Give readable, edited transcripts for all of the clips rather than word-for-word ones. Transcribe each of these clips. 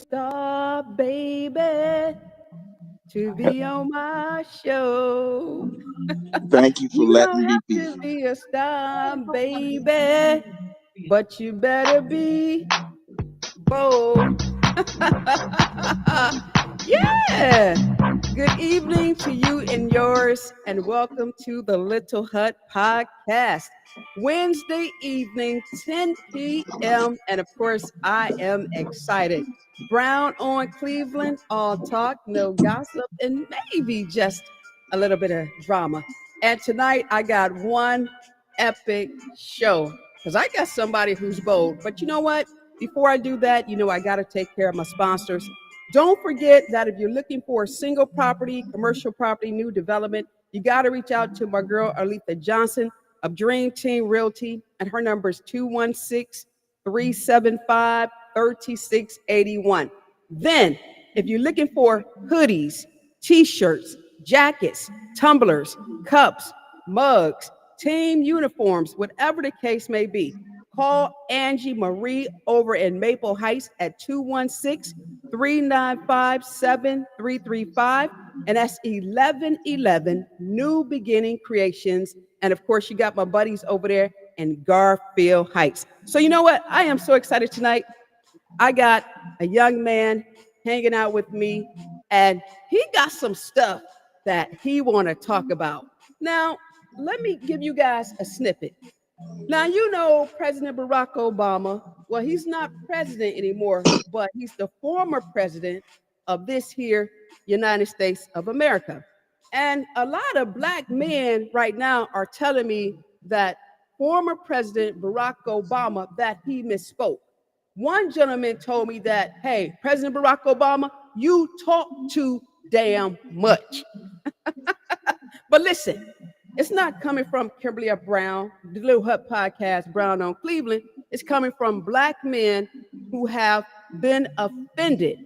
star, baby, to be on my show. Thank you for You don't letting me have be. to be a star, baby, but you better be bold. Yeah. Good evening to you and yours, and welcome to the Little Hut Podcast. Wednesday evening, 10 p.m. And of course, I am excited. Brown on Cleveland, all talk, no gossip, and maybe just a little bit of drama. And tonight, I got one epic show because I got somebody who's bold. But you know what? Before I do that, I got to take care of my sponsors. Don't forget that if you're looking for a single property, commercial property, new development, you got to reach out to my girl, Arletha Johnson of Dream Team Realty. And her number is 216-375-3681. Then, if you're looking for hoodies, t-shirts, jackets, tumblers, cups, mugs, team uniforms, whatever the case may be, call Angie Marie over in Maple Heights at 216-395-7335. And that's 1111 New Beginning Creations. And of course, you got my buddies over there in Garfield Heights. So you know what? I am so excited tonight. I got a young man hanging out with me, and he got some stuff that he want to talk about. Now, let me give you guys a snippet. Now, President Barack Obama, well, he's not president anymore, but he's the former president of this here United States of America. And a lot of black men right now are telling me that former President Barack Obama, that he misspoke. One gentleman told me that, hey, President Barack Obama, you talk too damn much. But listen, it's not coming from Kimberly F. Brown, the Little Hut Podcast, Brown on Cleveland. It's coming from black men who have been offended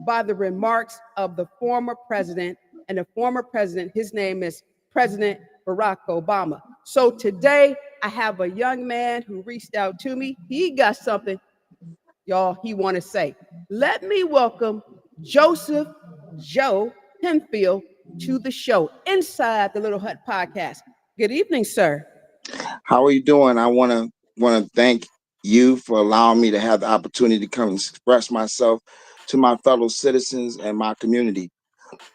by the remarks of the former president. And the former president, his name is President Barack Obama. So today, I have a young man who reached out to me. He got something, y'all, he want to say. Let me welcome Joseph Joe Hemphill to the show inside the Little Hut Podcast. Good evening, sir. How are you doing? I want to thank you for allowing me to have the opportunity to come and express myself to my fellow citizens and my community.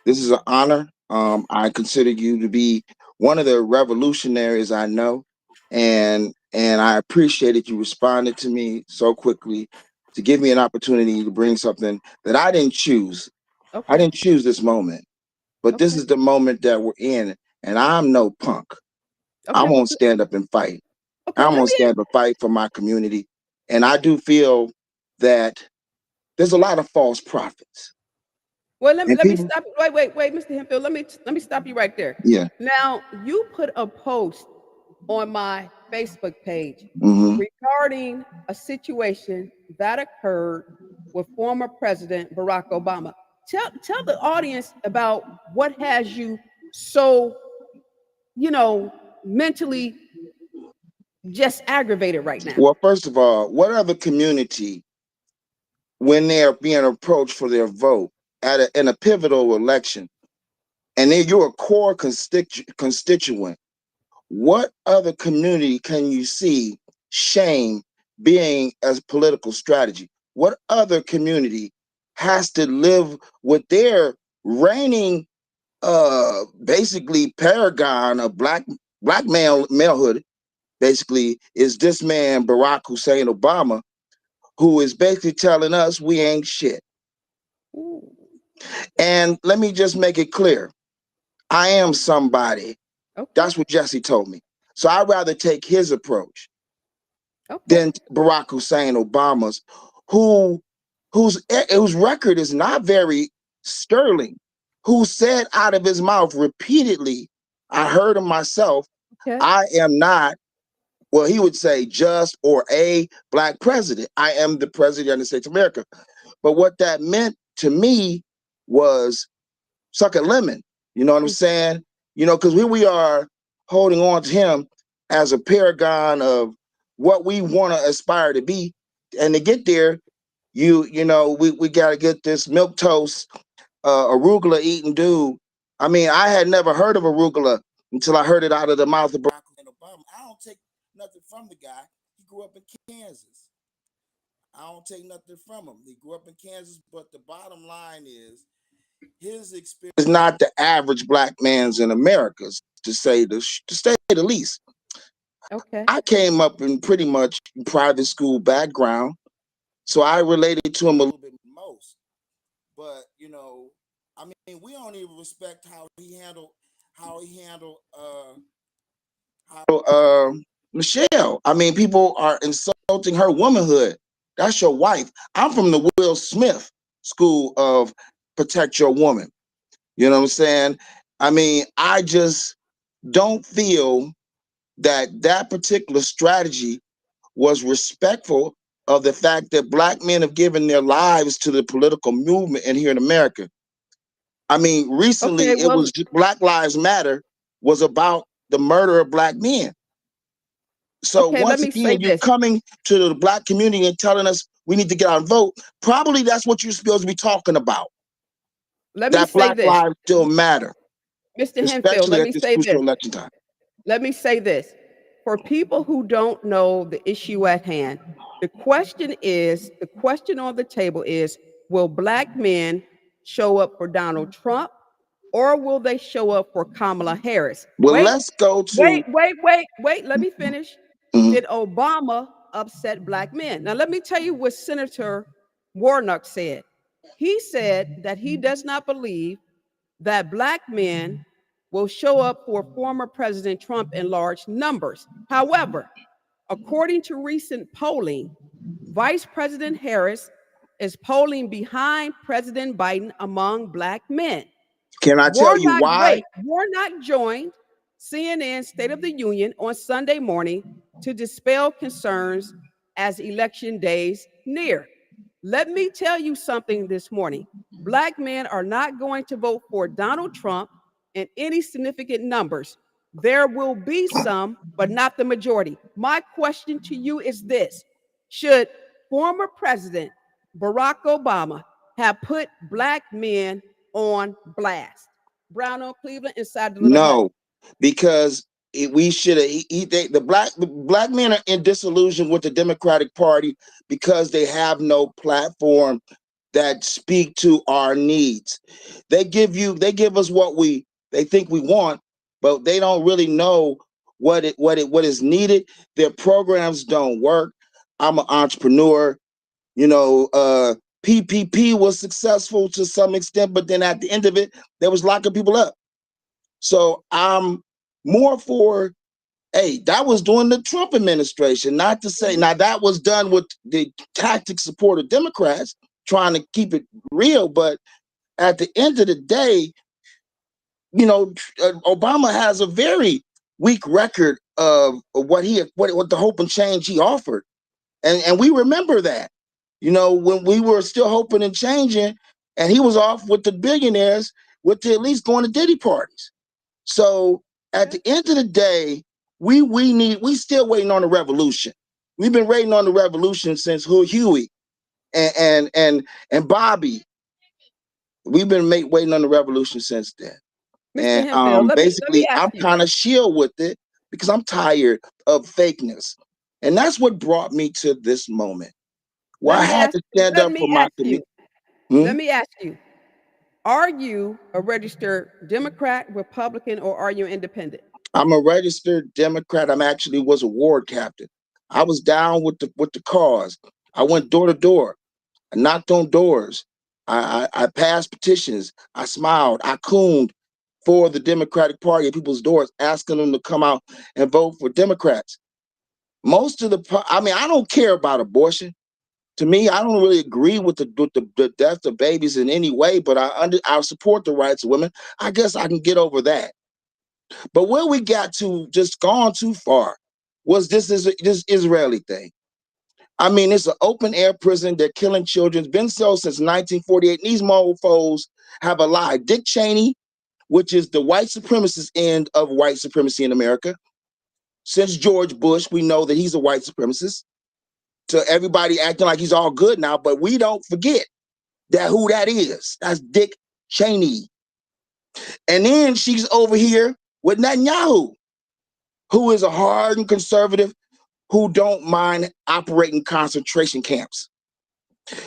This is an honor. I consider you to be one of the revolutionaries I know, and I appreciate that you responded to me so quickly to give me an opportunity to bring something that I didn't choose. I Okay. didn't choose this moment, but this Okay. is the moment that we're in, and I'm no punk. I Okay. won't stand up and fight. Okay. I'm Let gonna me. stand up and fight for my community, and I do feel that there's a lot of false prophets Well, let me and let me people. stop. Wait, Mr. Hemphill. Let me stop you right there. Yeah. Now, you put a post on my Facebook page Hmm. regarding a situation that occurred with former President Barack Obama. Tell the audience about what has you so, you know, mentally just aggravated right now. Well, first of all, what other community, when they're being approached for their vote in a pivotal election, and then you're a core constituent, what other community can you see shame being as political strategy? What other community has to live with their reigning, basically paragon of black malehood? Basically, is this man Barack Hussein Obama, who is basically telling us we ain't shit. Ooh. And let me just make it clear, I am somebody. Okay. That's what Jesse told me. So I'd rather take his approach Okay. than Barack Hussein Obama's, who whose record is not very sterling, who said out of his mouth repeatedly, I heard him myself, Okay. I am not, well, he would say just or a black president. I am the president of the United States of America. But what that meant to me was suck a lemon. You know what I'm saying? Because here we are holding on to him as a paragon of what we want to aspire to be. And to get there, we got to get this milk toast, arugula eating dude. I mean, I had never heard of arugula until I heard it out of the mouth of Barack Hussein Obama. I don't take nothing from the guy. He grew up in Kansas. I don't take nothing from him. He grew up in Kansas, but the bottom line is his experience is not the average black man's in America, to say the least. Okay. I came up in pretty much private school background, so I related to him a little bit most. But I mean, we don't even respect how Michelle. I mean, people are insulting her womanhood. That's your wife. I'm from the Will Smith school of protect your woman. You know what I'm saying? I mean, I just don't feel that particular strategy was respectful of the fact that black men have given their lives to the political movement in here in America. I mean, recently Okay. it Well, was Black Lives Matter was about the murder of black men. So okay. Let once me say again, you're this. coming to the black community and telling us we need to get out and vote. Probably that's what you're supposed to be talking about. Let me That say black this, lives still matter, Mr. Hemphill. especially Let at me this say crucial this. election time. Let me say this. For people who don't know the issue at hand, the question on the table is, will black men show up for Donald Trump or will they show up for Kamala Harris? Well, Wait, let's go wait, to. wait, wait, wait. Let me finish. Mhm. Did Obama upset black men? Now, let me tell you what Senator Warnock said. He said that he does not believe that black men will show up for former President Trump in large numbers. However, according to recent polling, Vice President Harris is polling behind President Biden among black men. Can I tell you why? Warnock joined CNN's State of the Union on Sunday morning to dispel concerns as election days near. Let me tell you something this morning. Black men are not going to vote for Donald Trump in any significant numbers. There will be some, but not the majority. My question to you is this: should former President Barack Obama have put black men on blast? Brown on Cleveland inside the little hut. No, because we should have. The black men are in disillusion with the Democratic Party because they have no platform that speak to our needs. They give us what they think we want, but they don't really know what is needed. Their programs don't work. I'm an entrepreneur. You know, PPP was successful to some extent, but then at the end of it, they was locking people up. So I'm more for, hey, that was during the Trump administration. Not to say now that was done with the tactic support of Democrats trying to keep it real, but at the end of the day, Obama has a very weak record of what the hope and change he offered, and we remember that. When we were still hoping and changing, and he was off with the billionaires with at least going to Diddy parties. So at Okay. the end of the day, we still waiting on the revolution. We've been waiting on the revolution since Huey and Bobby. We've been waiting on the revolution since then. Mr. And Hemphill, let me basically, ask I'm you. kind of chill with it because I'm tired of fakeness, and that's what brought me to this moment where Let I me had ask to you. stand Let up for me my ask you. community. Hmm? Let me ask you. Are you a registered Democrat, Republican, or are you independent? I'm a registered Democrat. I'm actually was a ward captain. I was down with the cause. I went door to door. I knocked on doors. I passed petitions. I smiled. I cooned for the Democratic Party at people's doors, asking them to come out and vote for Democrats. I mean, I don't care about abortion. To me, I don't really agree with the death of babies in any way, but I support the rights of women. I guess I can get over that. But where we got to just gone too far was this Israeli thing. I mean, it's an open air prison. They're killing children. It's been so since 1948. These mofos have a lie. Dick Cheney, which is the white supremacist end of white supremacy in America. Since George Bush, we know that he's a white supremacist. to everybody acting like he's all good now, but we don't forget that who that is. That's Dick Cheney. And then she's over here with Netanyahu, who is a hardened conservative who don't mind operating concentration camps.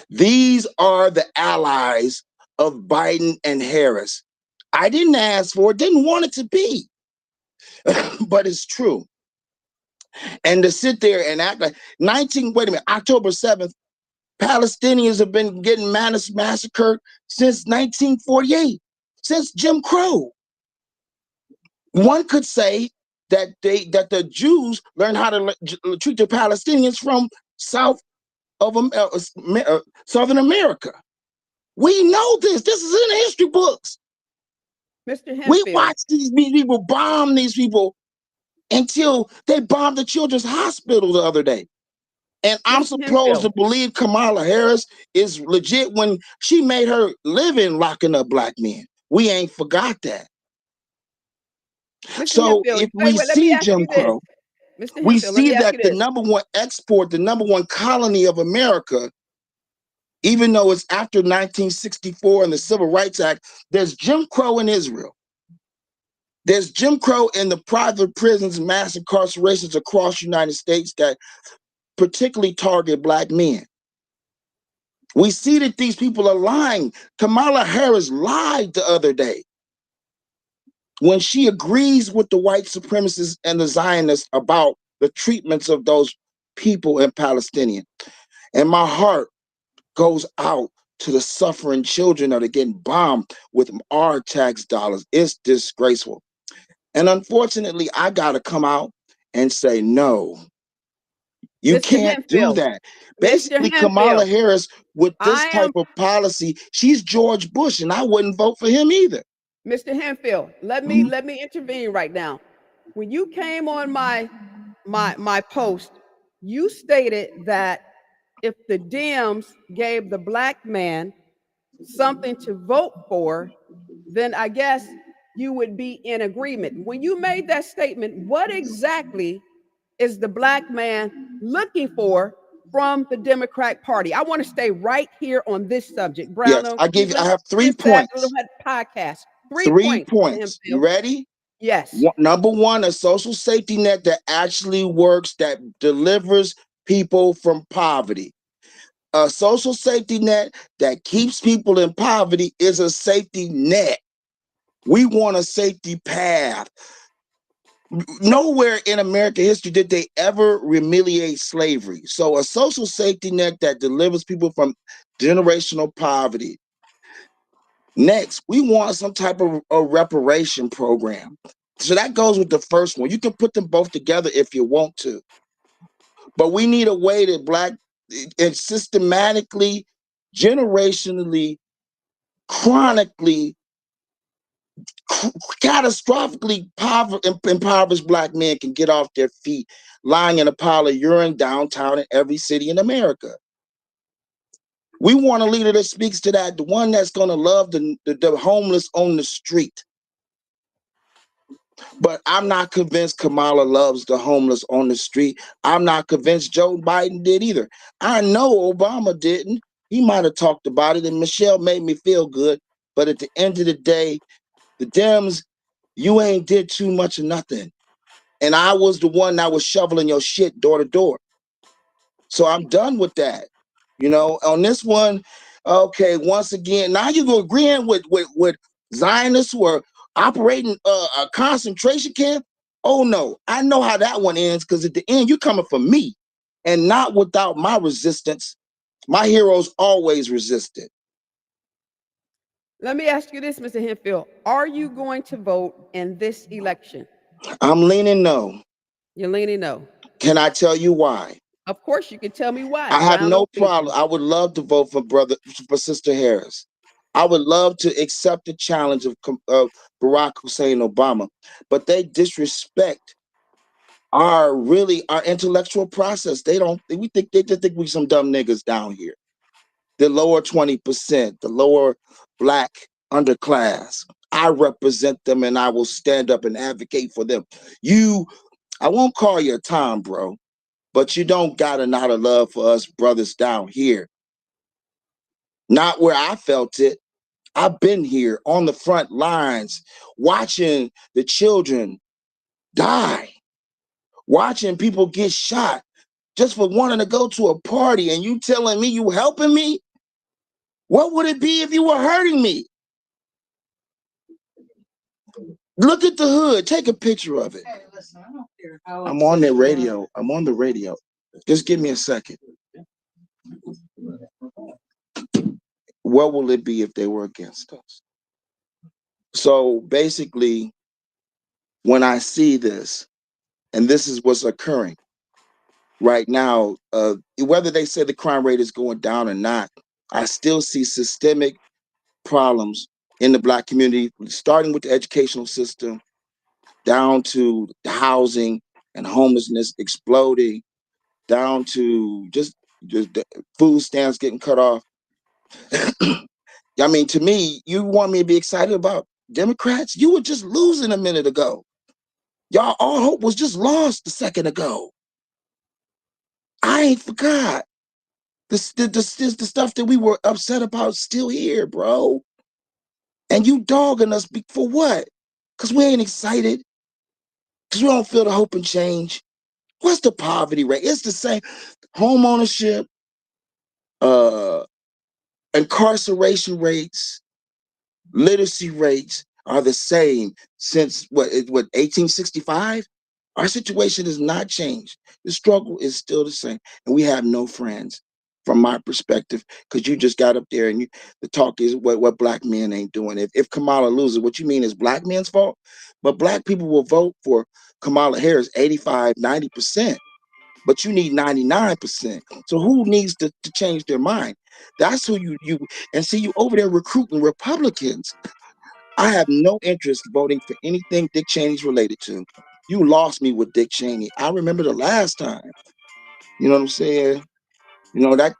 These are the allies of Biden and Harris. I didn't ask for it, didn't want it to be, but it's true. And to sit there and act like October 7th, Palestinians have been getting massacred since 1948, since Jim Crow. One could say that the Jews learned how to treat the Palestinians from south of Southern America. We know this. This is in the history books. Mr. We Hemphill, watched these people bomb these people until they bombed the children's hospital the other day. And I'm Mr. supposed to Hemphill, believe Kamala Harris is legit when she made her living locking up black men. We ain't forgot that. Mr. So Hemphill, if wait, we wait, let me see ask Jim you this. Crow, Mr. we Hemphill, let see me ask that you the this. number one export, the number one colony of America, even though it's after 1964 and the Civil Rights Act, there's Jim Crow in Israel. There's Jim Crow in the private prisons, mass incarcerations across the United States that particularly target black men. We see that these people are lying. Kamala Harris lied the other day when she agrees with the white supremacists and the Zionists about the treatments of those people in Palestinian. And my heart goes out to the suffering children that are getting bombed with our tax dollars. It's disgraceful. And unfortunately, I got to come out and say, no, you Mr. can't do Hemphill, that. Mr. Basically, Kamala Hemphill, Harris, with this I type am of policy, she's George Bush, and I wouldn't vote for him either. Mr. Hemphill. Mhm. Let me intervene right now. When you came on my post, you stated that if the Dems gave the black man something to vote for, then I guess you would be in agreement. When you made that statement, what exactly is the black man looking for from the Democratic Party? I want to stay right here on this subject. Brown Yes, on I Cleveland, have three this, that, little points. head podcast. 3 points, Mr. 3 points. You Hemphill. ready? Yes. Number one, a social safety net that actually works, that delivers people from poverty. A social safety net that keeps people in poverty is a safety net. We want a safety path. Nowhere in American history did they ever remediate slavery. So a social safety net that delivers people from generational poverty. Next, we want some type of a reparation program. So that goes with the first one. You can put them both together if you want to. But we need a way that black and systematically, generationally, chronically, catastrophically impoverished black men can get off their feet lying in a pile of urine downtown in every city in America. We want a leader that speaks to that, the one that's going to love the homeless on the street. But I'm not convinced Kamala loves the homeless on the street. I'm not convinced Joe Biden did either. I know Obama didn't. He might have talked about it, and Michelle made me feel good. But at the end of the day, the Dems, you ain't did too much of nothing. And I was the one that was shoveling your shit door to door. So I'm done with that. On this one, okay, once again, now you go agreeing with Zionists who are operating a concentration camp. Oh no, I know how that one ends, because at the end you're coming for me and not without my resistance. My heroes always resisted. Let me ask you this, Mr. Hemphill. Are you going to vote in this election? I'm leaning no. You're leaning no. Can I tell you why? Of course, you can tell me why. I have Brown on no Cleveland. problem. I would love to vote for Sister Harris. I would love to accept the challenge of Barack Hussein Obama, but they disrespect our intellectual process. They just think we some dumb niggas down here. The lower 20%, the lower black underclass. I represent them, and I will stand up and advocate for them. I won't call you a Tom, bro. but you don't got a lot of love for us brothers down here. Not where I felt it. I've been here on the front lines, watching the children die, watching people get shot just for wanting to go to a party, and you telling me you helping me? What would it be if you were hurting me? Look at the hood. Take a picture of it. Hey, listen, I don't care how I'm on the upset you are. radio. I'm on the radio. Just give me a second. What will it be if they were against us? So basically, when I see this, and this is what's occurring right now, whether they say the crime rate is going down or not, I still see systemic problems in the Black community, starting with the educational system, down to the housing and homelessness exploding, down to just the food stamps getting cut off. I mean, to me, you want me to be excited about Democrats? You were just losing a minute ago. Y'all, all hope was just lost a second ago. I ain't forgot. The stuff that we were upset about still here, bro. And you dogging us for what? Because we ain't excited. Because we don't feel the hope and change. What's the poverty rate? It's the same. Home ownership, uh, incarceration rates, literacy rates are the same since what 1865. Our situation has not changed. The struggle is still the same, and we have no friends from my perspective, because you just got up there and the talk is what Black men ain't doing. If Kamala loses, what you mean is Black men's fault? But Black people will vote for Kamala Harris 85, 90%, but you need 99%. So who needs to change their mind? That's who you and see you over there recruiting Republicans. I have no interest voting for anything Dick Cheney's related to. You lost me with Dick Cheney. I remember the last time. You know what I'm saying? You know, that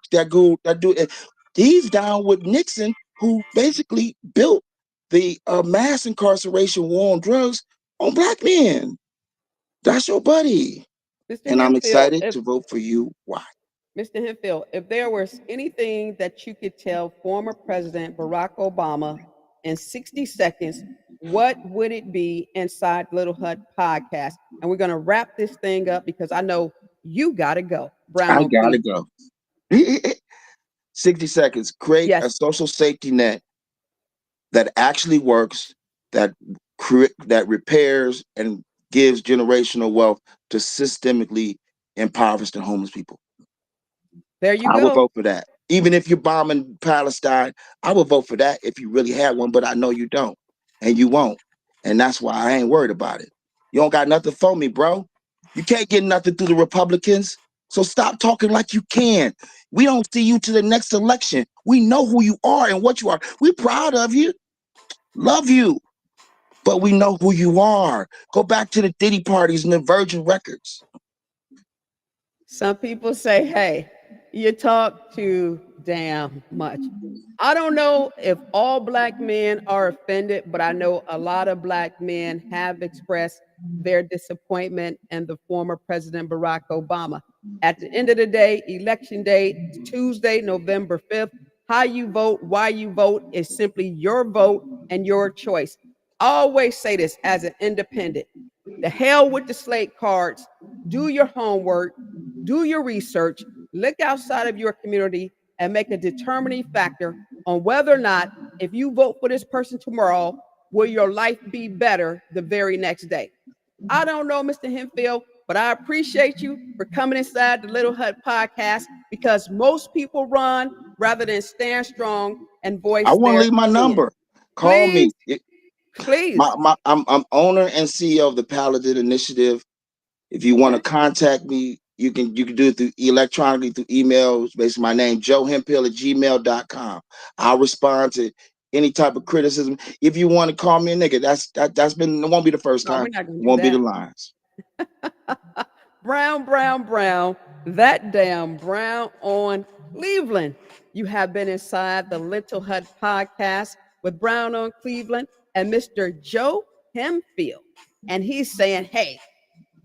dude, he's down with Nixon, who basically built the mass incarceration war on drugs on Black men. That's your buddy. Mr. And I'm Hemphill, excited if to vote for you. Why? Mr. Hemphill, if there was anything that you could tell former President Barack Obama in 60 seconds, what would it be inside Little Hut podcast? And we're going to wrap this thing up because I know you got to go. Brown I on gotta Cleveland. go. 60 seconds. Create a Yes, social safety net that actually works, that that repairs and gives generational wealth to systemically impoverished and homeless people. there you I would go. vote for that. Even if you're bombing Palestine, I would vote for that if you really had one, but I know you don't, and you won't. And that's why I ain't worried about it. You don't got nothing for me, bro. You can't get nothing through the Republicans. So stop talking like you can. We don't see you to the next election. We know who you are and what you are. We proud of you, love you, but we know who you are. Go back to the Diddy parties and the Virgin records. Some people say, hey, you talk too damn much. I don't know if all Black men are offended, but I know a lot of Black men have expressed their disappointment in the former President Barack Obama. At the end of the day, election day, Tuesday, November 5th, how you vote, why you vote is simply your vote and your choice. I always say this as an independent: the hell with the slate cards. Do your homework, do your research, look outside of your community, and make a determining factor on whether or not, if you vote for this person tomorrow, will your life be better the very next day. I don't know, Mr. Hemphill, but I appreciate you for coming inside the Little Hut podcast, because most people run rather than stand strong and I voice want to their leave my opinion. number. Call Please, me. please. I'm owner and CEO of the Paladin Initiative. If you want to Okay. contact me, you can do it through electronically through email. It's basically my name, joehemphill@gmail.com. I'll respond to any type of criticism. If you want to call me a nigga, that's been, it won't be the first No, time. we're not going It to do won't be the that. lines. Brown, brown, brown, that damn brown on Cleveland. You have been inside the Little Hut podcast with Brown on Cleveland and Mr. Joe Hemphill. And he's saying, hey,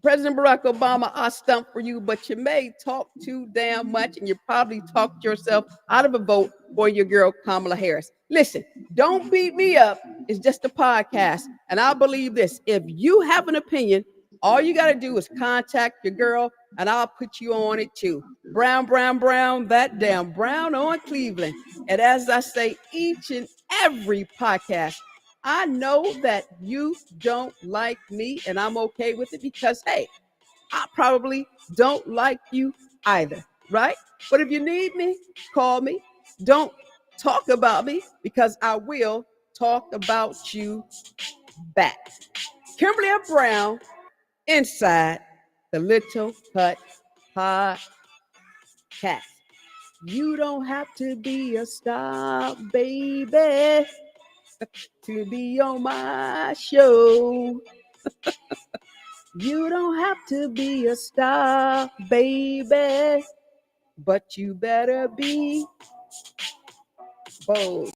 President Barack Obama, I stumped for you, but you may talk too damn much and you probably talked yourself out of a vote for your girl, Kamala Harris. Listen, don't beat me up. It's just a podcast. And I believe this, if you have an opinion, all you got to do is contact your girl and I'll put you on it too. Brown, brown, brown, that damn brown on Cleveland. And as I say each and every podcast, I know that you don't like me, and I'm okay with it because, hey, I probably don't like you either, right? But if you need me, call me. Don't talk about me because I will talk about you back. Kimberly F. Brown inside the Little Hut Podcast. You don't have to be a star, baby, to be on my show. You don't have to be a star, baby, but you better be bold.